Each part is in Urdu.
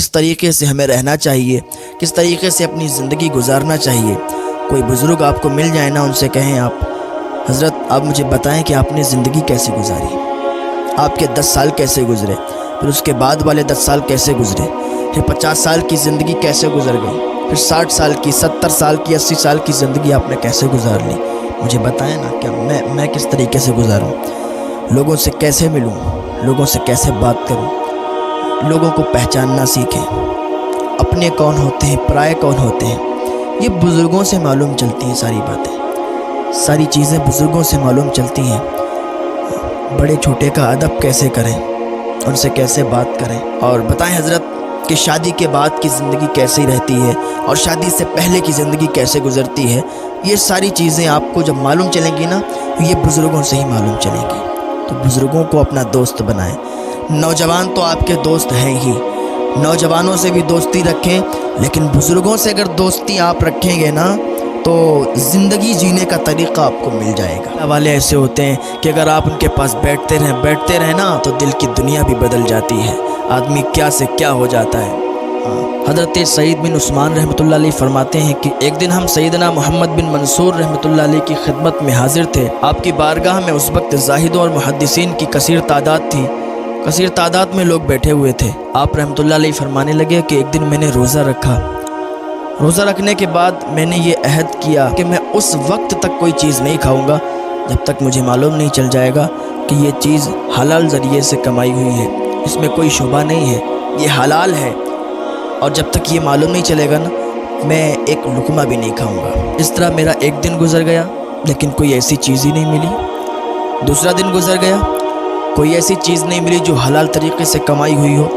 کس طریقے سے ہمیں رہنا چاہیے، کس طریقے سے اپنی زندگی گزارنا چاہیے۔ کوئی بزرگ آپ کو مل جائے نا، ان سے کہیں آپ حضرت آپ مجھے بتائیں کہ آپ نے زندگی کیسے گزاری، آپ کے 10 سال کیسے گزرے، پھر اس کے بعد والے 10 سال کیسے گزرے، پھر 50 سال کی زندگی کیسے گزر گئی، پھر 60 سال کی، 70 سال کی، 80 سال کی زندگی آپ نے کیسے گزار لی، مجھے بتائیں نا کہ میں کس طریقے سے گزاروں، لوگوں سے کیسے ملوں، لوگوں سے کیسے بات کروں، لوگوں کو پہچاننا سیکھیں، اپنے کون ہوتے ہیں، پرائے کون ہوتے ہیں، یہ بزرگوں سے معلوم چلتی ہیں ساری باتیں، ساری چیزیں بزرگوں سے معلوم چلتی ہیں۔ بڑے چھوٹے کا ادب کیسے کریں، ان سے کیسے بات کریں، اور بتائیں حضرت کہ شادی کے بعد کی زندگی کیسی رہتی ہے اور شادی سے پہلے کی زندگی کیسے گزرتی ہے۔ یہ ساری چیزیں آپ کو جب معلوم چلیں گی نا، یہ بزرگوں سے ہی معلوم چلیں گی۔ تو بزرگوں کو اپنا دوست بنائیں۔ نوجوان تو آپ کے دوست ہیں ہی، نوجوانوں سے بھی دوستی رکھیں، لیکن بزرگوں سے اگر دوستی آپ رکھیں گے نا تو زندگی جینے کا طریقہ آپ کو مل جائے گا۔ اللہ والے ایسے ہوتے ہیں کہ اگر آپ ان کے پاس بیٹھتے رہیں نا تو دل کی دنیا بھی بدل جاتی ہے، آدمی کیا سے کیا ہو جاتا ہے۔ حضرت سعید بن عثمان رحمۃ اللہ علیہ فرماتے ہیں کہ ایک دن ہم سیدنا محمد بن منصور رحمۃ اللہ علیہ کی خدمت میں حاضر تھے۔ آپ کی بارگاہ میں اس وقت زاہدوں اور محدثین کی کثیر تعداد تھی، کثیر تعداد میں لوگ بیٹھے ہوئے تھے۔ آپ رحمۃ اللہ علیہ فرمانے لگے کہ ایک دن میں نے روزہ رکھا، روزہ رکھنے کے بعد میں نے یہ عہد کیا کہ میں اس وقت تک کوئی چیز نہیں کھاؤں گا جب تک مجھے معلوم نہیں چل جائے گا کہ یہ چیز حلال ذریعے سے کمائی ہوئی ہے، اس میں کوئی شبہ نہیں ہے، یہ حلال ہے، اور جب تک یہ معلوم نہیں چلے گا نا میں ایک لقمہ بھی نہیں کھاؤں گا۔ اس طرح میرا ایک دن گزر گیا لیکن کوئی ایسی چیز ہی نہیں ملی، دوسرا دن گزر گیا، کوئی ایسی چیز نہیں ملی جو حلال طریقے سے کمائی ہوئی ہو،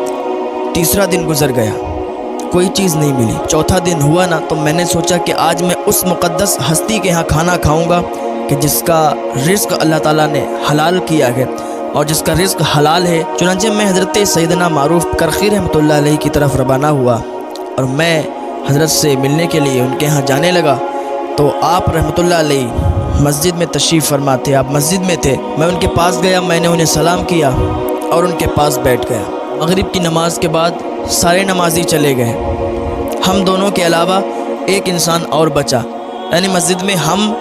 تیسرا دن گزر گیا، کوئی چیز نہیں ملی، چوتھا دن ہوا نا تو میں نے سوچا کہ آج میں اس مقدس ہستی کے ہاں کھانا کھاؤں گا کہ جس کا رزق اللہ تعالیٰ نے حلال کیا ہے اور جس کا رزق حلال ہے۔ چنانچہ میں حضرت سیدنا معروف کرخی رحمۃ اللہ علیہ کی طرف روانہ ہوا اور میں حضرت سے ملنے کے لیے ان کے ہاں جانے لگا تو آپ رحمۃ اللہ علیہ مسجد میں تشریف فرما تھے، آپ مسجد میں تھے۔ میں ان کے پاس گیا، میں نے انہیں سلام کیا اور ان کے پاس بیٹھ گیا۔ مغرب کی نماز کے بعد سارے نمازی چلے گئے، ہم دونوں کے علاوہ ایک انسان اور بچا، یعنی مسجد میں ہم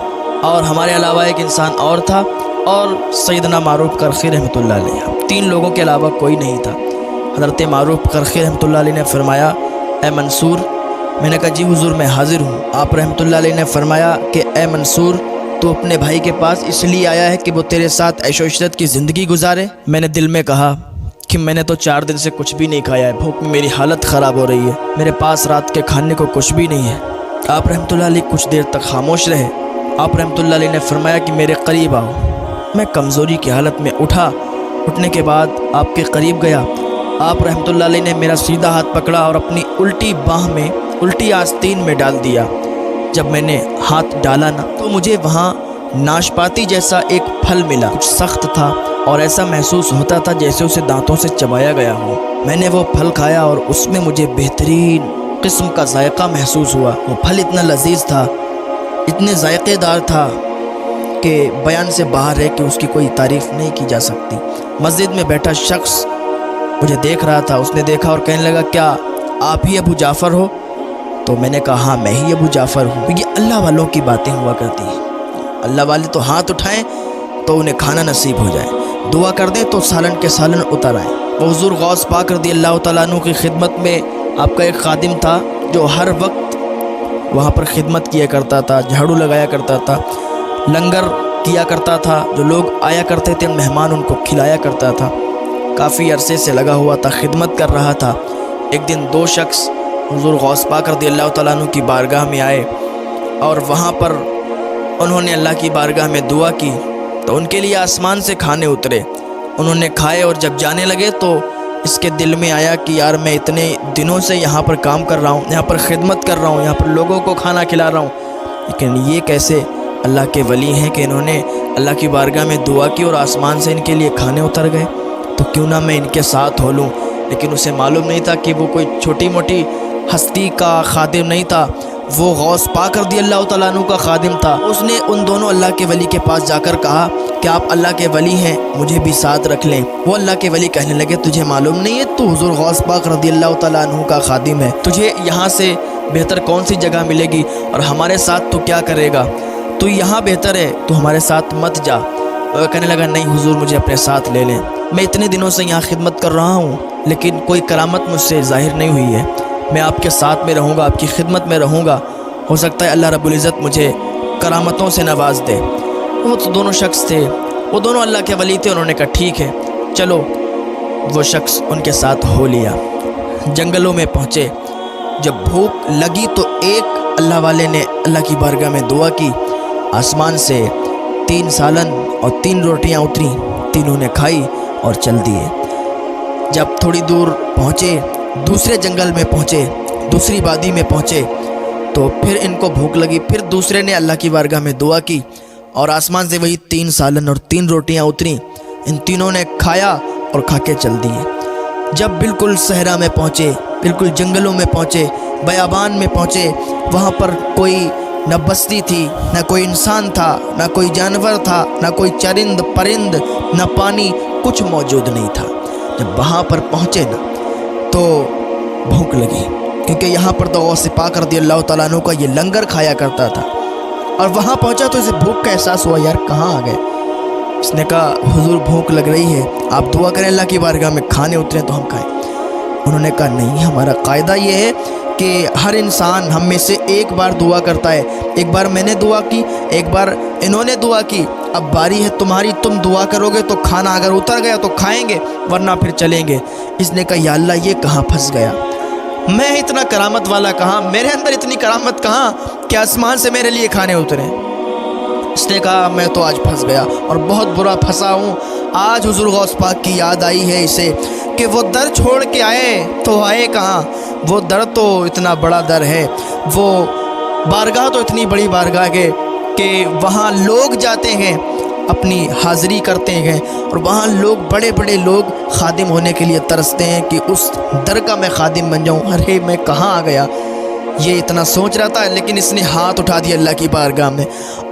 اور ہمارے علاوہ ایک انسان اور تھا اور سیدنا معروف کرخی رحمۃ اللہ علیہ، 3 لوگوں کے علاوہ کوئی نہیں تھا۔ حضرت معروف کرخی رحمۃ اللہ علیہ نے فرمایا اے منصور، میں نے کہا جی حضور میں حاضر ہوں۔ آپ رحمۃ اللہ علیہ نے فرمایا کہ اے منصور تو اپنے بھائی کے پاس اس لیے آیا ہے کہ وہ تیرے ساتھ عیش و عشرت کی زندگی گزارے؟ میں نے دل میں کہا کہ میں نے تو 4 دن سے کچھ بھی نہیں کھایا ہے، بھوک میں میری حالت خراب ہو رہی ہے، میرے پاس رات کے کھانے کو کچھ بھی نہیں ہے۔ آپ رحمۃ اللہ علیہ کچھ دیر تک خاموش رہے۔ آپ رحمۃ اللہ علیہ نے فرمایا کہ میرے قریب آؤ۔ میں کمزوری کی حالت میں اٹھا، اٹھنے کے بعد آپ کے قریب گیا۔ آپ رحمۃ اللہ علیہ نے میرا سیدھا ہاتھ پکڑا اور اپنی الٹی باہ میں، الٹی آستین میں ڈال دیا۔ جب میں نے ہاتھ ڈالا نا تو مجھے وہاں ناشپاتی جیسا ایک پھل ملا، کچھ سخت تھا اور ایسا محسوس ہوتا تھا جیسے اسے دانتوں سے چبایا گیا ہو۔ میں نے وہ پھل کھایا اور اس میں مجھے بہترین قسم کا ذائقہ محسوس ہوا۔ وہ پھل اتنا لذیذ تھا، اتنے ذائقے دار تھا کہ بیان سے باہر ہے کہ اس کی کوئی تعریف نہیں کی جا سکتی۔ مسجد میں بیٹھا شخص مجھے دیکھ رہا تھا، اس نے دیکھا اور کہنے لگا کیا آپ ہی ابو جعفر ہو؟ تو میں نے کہا ہاں میں ہی ابو جعفر ہوں۔ یہ اللہ والوں کی باتیں ہوا کرتی ہیں، اللہ والے تو ہاتھ اٹھائیں تو انہیں کھانا نصیب ہو جائے، دعا کر دیں تو سالن کے سالن اتر آئیں۔ وہ حضور غوث پاک رضی اللہ تعالیٰ عنہ کی خدمت میں آپ کا ایک خادم تھا جو ہر وقت وہاں پر خدمت کیا کرتا تھا، جھاڑو لگایا کرتا تھا، لنگر کیا کرتا تھا، جو لوگ آیا کرتے تھے مہمان ان کو کھلایا کرتا تھا، کافی عرصے سے لگا ہوا تھا، خدمت کر رہا تھا۔ ایک دن 2 شخص حضور غوث پاک رضی اللہ تعالیٰ عنہ کی بارگاہ میں آئے اور وہاں پر انہوں نے اللہ کی بارگاہ میں دعا کی تو ان کے لیے آسمان سے کھانے اترے، انہوں نے کھائے اور جب جانے لگے تو اس کے دل میں آیا کہ یار میں اتنے دنوں سے یہاں پر کام کر رہا ہوں، یہاں پر خدمت کر رہا ہوں، یہاں پر لوگوں کو کھانا کھلا رہا ہوں، لیکن یہ کیسے اللہ کے ولی ہیں کہ انہوں نے اللہ کی بارگاہ میں دعا کی اور آسمان سے ان کے لیے کھانے اتر گئے، تو کیوں نہ میں ان کے ساتھ ہو لوں۔ لیکن اسے معلوم نہیں تھا کہ وہ کوئی چھوٹی موٹی ہستی کا خادم نہیں تھا، وہ غوث پاک رضی اللہ تعالیٰ عنہ کا خادم تھا، اس نے ان دونوں اللہ کے ولی کے پاس جا کر کہا کہ آپ اللہ کے ولی ہیں، مجھے بھی ساتھ رکھ لیں۔ وہ اللہ کے ولی کہنے لگے تجھے معلوم نہیں ہے تو حضور غوث پاک رضی اللہ تعالیٰ عنہ کا خادم ہے، تجھے یہاں سے بہتر کون سی جگہ ملے گی اور ہمارے ساتھ تو کیا کرے گا، تو یہاں بہتر ہے، تو ہمارے ساتھ مت جا۔ وہ کہنے لگا نہیں حضور مجھے اپنے ساتھ لے لیں، میں اتنے دنوں سے یہاں خدمت کر رہا ہوں لیکن کوئی کرامت مجھ سے ظاہر نہیں ہوئی ہے، میں آپ کے ساتھ میں رہوں گا، آپ کی خدمت میں رہوں گا، ہو سکتا ہے اللہ رب العزت مجھے کرامتوں سے نواز دے۔ وہ تو دونوں شخص تھے، وہ دونوں اللہ کے ولی تھے، انہوں نے کہا ٹھیک ہے چلو۔ وہ شخص ان کے ساتھ ہو لیا، جنگلوں میں پہنچے، جب بھوک لگی تو ایک اللہ والے نے اللہ کی بارگاہ میں دعا کی، آسمان سے 3 سالن اور 3 روٹیاں اتری، تینوں نے کھائی اور چل دیے۔ جب تھوڑی دور پہنچے، دوسرے جنگل میں پہنچے، دوسری وادی میں پہنچے تو پھر ان کو بھوک لگی، پھر دوسرے نے اللہ کی بارگاہ میں دعا کی اور آسمان سے وہی 3 سالن اور 3 روٹیاں اتریں، ان تینوں نے کھایا اور کھا کے چل دیے۔ جب بالکل صحرا میں پہنچے، بالکل جنگلوں میں پہنچے، بیابان میں پہنچے، وہاں پر کوئی نہ بستی تھی، نہ کوئی انسان تھا، نہ کوئی جانور تھا، نہ کوئی چرند پرند، نہ پانی، کچھ موجود نہیں تھا۔ جب وہاں پر پہنچے نا تو بھوک لگی، کیونکہ یہاں پر تو غوث پاک رضی اللہ تعالیٰ عنہ کا یہ لنگر کھایا کرتا تھا، اور وہاں پہنچا تو اسے بھوک کا احساس ہوا، یار کہاں آ گئے۔ اس نے کہا حضور بھوک لگ رہی ہے، آپ دعا کریں اللہ کی بارگاہ میں، کھانے اتریں تو ہم کھائیں۔ انہوں نے کہا نہیں، ہمارا قاعدہ یہ ہے کہ ہر انسان ہم میں سے ایک بار دعا کرتا ہے، ایک بار میں نے دعا کی، ایک بار انہوں نے دعا کی، اب باری ہے تمہاری، تم دعا کرو گے تو کھانا اگر اتر گیا تو کھائیں گے ورنہ پھر چلیں گے۔ اس نے کہا یا اللہ یہ کہاں پھنس گیا، میں اتنا کرامت والا کہاں، میرے اندر اتنی کرامت کہاں کہ آسمان سے میرے لیے کھانے اتریں۔ اس نے کہا میں تو آج پھنس گیا اور بہت برا پھنسا ہوں، آج حضور غوث پاک کی یاد آئی ہے اسے کہ وہ در چھوڑ کے آئے تو آئے کہاں، وہ در تو اتنا بڑا در ہے، وہ بارگاہ تو اتنی بڑی بارگاہ ہے کہ وہاں لوگ جاتے ہیں اپنی حاضری کرتے ہیں، اور وہاں لوگ بڑے بڑے لوگ خادم ہونے کے لیے ترستے ہیں کہ اس در کا میں خادم بن جاؤں۔ ارے میں کہاں آ گیا، یہ اتنا سوچ رہا تھا، لیکن اس نے ہاتھ اٹھا دیا اللہ کی بارگاہ میں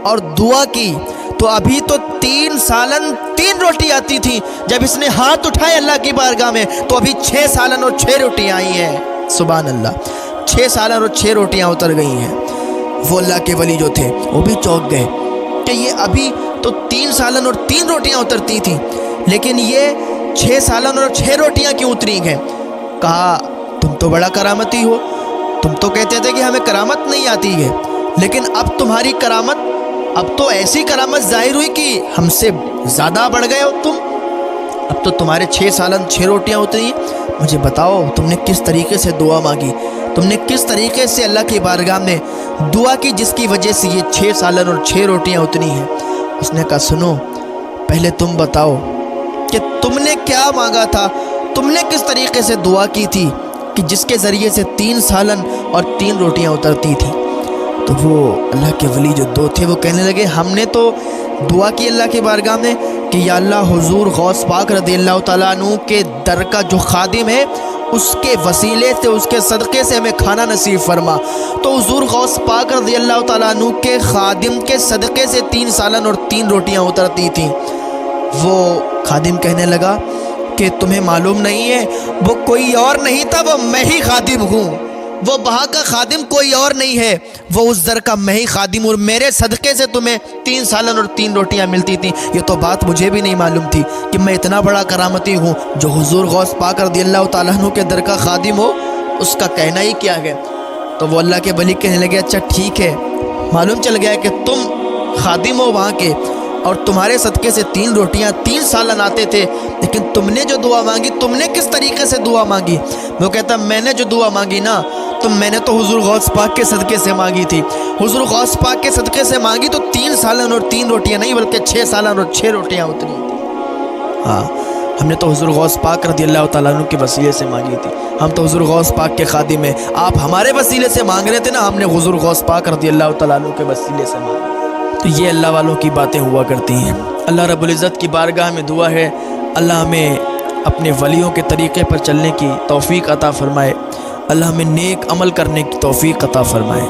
اور دعا کی۔ تو ابھی تو 3 سالن 3 روٹی آتی تھی، جب اس نے ہاتھ اٹھائے اللہ کی بارگاہ میں تو ابھی 6 سالن اور 6 روٹیاں آئی ہیں۔ سبحان اللہ، 6 سالن اور 6 روٹیاں اتر گئی ہیں۔ وہ اللہ کے ولی جو تھے وہ بھی چونک گئے کہ یہ ابھی تو 3 سالن اور 3 روٹیاں اترتی تھیں، لیکن یہ 6 سالن اور 6 روٹیاں کیوں اتری ہیں؟ کہا تم تو بڑا کرامتی ہو، تم تو کہتے تھے کہ ہمیں کرامت نہیں آتی ہے، لیکن اب تمہاری کرامت، اب تو ایسی کرامت ظاہر ہوئی کہ ہم سے زیادہ بڑھ گئے ہو تم، اب تو تمہارے 6 سالن 6 روٹیاں اتری۔ مجھے بتاؤ تم نے کس طریقے سے دعا مانگی، تم نے کس طریقے سے اللہ کی بارگاہ میں دعا کی جس کی وجہ سے یہ 6 سالن اور 6 روٹیاں اتنی ہیں؟ اس نے کہا سنو، پہلے تم بتاؤ کہ تم نے کیا مانگا تھا، تم نے کس طریقے سے دعا کی تھی کہ جس کے ذریعے سے 3 سالن اور 3 روٹیاں اترتی تھیں؟ تو وہ اللہ کے ولی جو 2 تھے وہ کہنے لگے ہم نے تو دعا کی اللہ کی بارگاہ میں کہ یا اللہ حضور غوث پاک رضی اللہ تعالیٰ عنہ کے در کا جو خادم ہے اس کے وسیلے سے، اس کے صدقے سے ہمیں کھانا نصیب فرما۔ تو حضور غوث پاک رضی اللہ تعالیٰ عنہ کے خادم کے صدقے سے 3 سالن اور 3 روٹیاں اترتی تھیں۔ وہ خادم کہنے لگا کہ تمہیں معلوم نہیں ہے، وہ کوئی اور نہیں تھا، وہ میں ہی خادم ہوں، وہ وہاں کا خادم کوئی اور نہیں ہے، وہ اس در کا میں ہی خادم، اور میرے صدقے سے تمہیں 3 سالن اور 3 روٹیاں ملتی تھیں۔ یہ تو بات مجھے بھی نہیں معلوم تھی کہ میں اتنا بڑا کرامتی ہوں، جو حضور غوث پاک رضی اللہ تعالیٰ عنہ کے در کا خادم ہو، اس کا کہنا ہی کیا ہے۔ تو وہ اللہ کے ولی کہنے لگے اچھا ٹھیک ہے، معلوم چل گیا کہ تم خادم ہو وہاں کے، اور تمہارے صدقے سے 3 روٹیاں 3 سالن آتے تھے، لیکن تم نے جو دعا مانگی تم نے کس طریقے سے دعا مانگی؟ وہ کہتا میں نے جو دعا مانگی نا تو میں نے تو حضور غوث پاک کے صدقے سے مانگی تھی، حضور غوث پاک کے صدقے سے مانگی تو 3 سالن اور 3 روٹیاں نہیں بلکہ 6 سالن اور 6 روٹیاں اتری تھیں۔ ہاں ہم نے تو حضور غوث پاک رضی اللہ تعالیٰ عنہ کے وسیلے سے مانگی تھی، ہم تو حضور غوث پاک کے خادم ہیں، آپ ہمارے وسیلے سے مانگ رہے تھے نا، ہم نے حضور غوث پاک رضی اللہ تعالیٰ عنہ کے وسیلے سے مانگی۔ تو یہ اللہ والوں کی باتیں ہوا کرتی ہیں۔ اللہ رب العزت کی بارگاہ میں دعا ہے اللہ ہمیں اپنے ولیوں کے طریقے پر چلنے کی توفیق عطا فرمائے، اللہ ہمیں نیک عمل کرنے کی توفیق عطا فرمائے۔